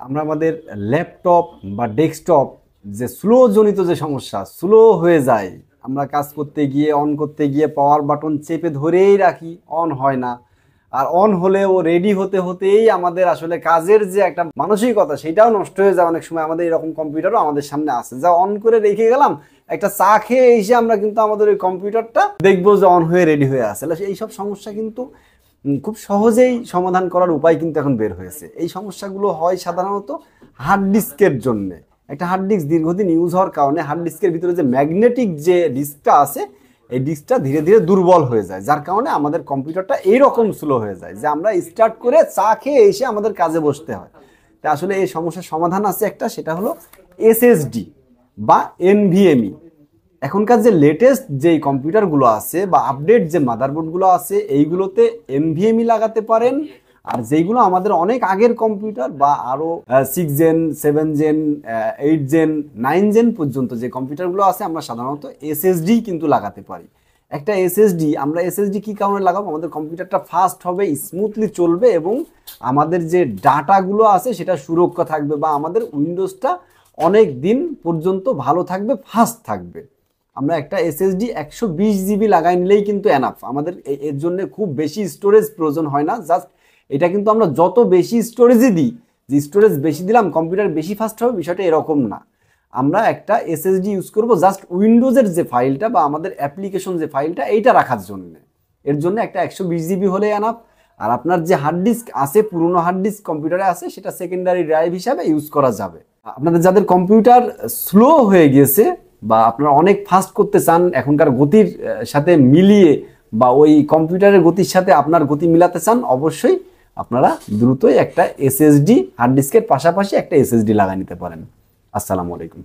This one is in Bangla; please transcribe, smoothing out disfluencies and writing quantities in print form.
আমরা আমাদের ল্যাপটপ বা ডেস্কটপ যে স্লো জনিত যে সমস্যা, স্লো হয়ে যায়, আমরা কাজ করতে গিয়ে অন করতে গিয়ে পাওয়ার বাটন চেপে ধরেই রাখি, অন হয় না। আর অন হলেও রেডি হতে হতেই আমাদের আসলে কাজের যে একটা মানসিকতা সেটাও নষ্ট হয়ে যায়। অনেক সময় আমাদের এরকম কম্পিউটারও আমাদের সামনে আসে, যা অন করে রেখে গেলাম, একটা চা খেয়ে এসে আমরা কিন্তু আমাদের ওই কম্পিউটারটা দেখবো যে অন হয়ে রেডি হয়ে আসে। এইসব সমস্যা কিন্তু খুব সহজেই সমাধান করার উপায় কিন্তু এখন বের হয়েছে। এই সমস্যাগুলো হয় সাধারণত হার্ড ডিস্কের জন্য। একটা হার্ড ডিস্ক দীর্ঘদিন ইউজ হওয়ার কারণে হার্ড ডিস্কের ভিতরে যে ম্যাগনেটিক যে ডিস্কটা আছে, এই ডিস্কটা ধীরে ধীরে দুর্বল হয়ে যায়, যার কারণে আমাদের কম্পিউটারটা এইরকম স্লো হয়ে যায় যে আমরা স্টার্ট করে চা খেয়ে এসে আমাদের কাজে বসতে হয়। তা আসলে এই সমস্যার সমাধান আছে একটা, সেটা হলো এসএসডি বা এনভিএমই। এখনকার যে লেটেস্ট যেই কম্পিউটারগুলো আছে বা আপডেট যে মাদারবোর্ডগুলো আছে, এইগুলোতে এনভিএমই লাগাতে পারেন। আর যেইগুলো আমাদের অনেক আগের কম্পিউটার বা আরও 6 জেন 7 জেন 8 জেন 9 জেন পর্যন্ত যে কম্পিউটারগুলো আছে, আমরা সাধারণত এসএসডি কিন্তু লাগাতে পারি। একটা এসএসডি, আমরা এসএসডি কী কারণে লাগাবো? আমাদের কম্পিউটারটা ফাস্ট হবে, স্মুথলি চলবে এবং আমাদের যে ডাটাগুলো আছে সেটা সুরক্ষা থাকবে, বা আমাদের উইন্ডোজটা অনেক দিন পর্যন্ত ভালো থাকবে, ফাস্ট থাকবে। আমরা একটা এসএসডি 120 জিবি লাগাই নিলেই কিন্তু এনাফ। আমাদের এর জন্য খুব বেশি স্টোরেজ প্রয়োজন হয় না। জাস্ট এটা কিন্তু আমরা যত বেশি স্টোরেজই দিই, যে স্টোরেজ বেশি দিলাম কম্পিউটার বেশি ফাস্ট হবে, বিষয়টা এরকম না। আমরা একটা এসএসডি ইউজ করব জাস্ট উইন্ডোজের যে ফাইলটা বা আমাদের অ্যাপ্লিকেশন যে ফাইলটা, এইটা রাখার জন্য। এর জন্য একটা 120 জিবি হলে এনাফ। আর আপনার যে হার্ড ডিস্ক আছে, পুরনো হার্ড ডিস্ক কম্পিউটারে আছে, সেটা সেকেন্ডারি ড্রাইভ হিসাবে ইউজ করা যাবে। আপনাদের যাদের কম্পিউটার স্লো হয়ে গেছে বা আপনারা অনেক ফাস্ট করতে চান, এখনকার গতির সাথে মিলিয়ে বা ওই কম্পিউটারের গতির সাথে আপনার গতি মিলাতে চান, অবশ্যই আপনারা দ্রুতই একটা এসএসডি হার্ড ডিস্কের পাশাপাশি একটা এসএসডি লাগাই নিতে পারেন। আসসালামু আলাইকুম।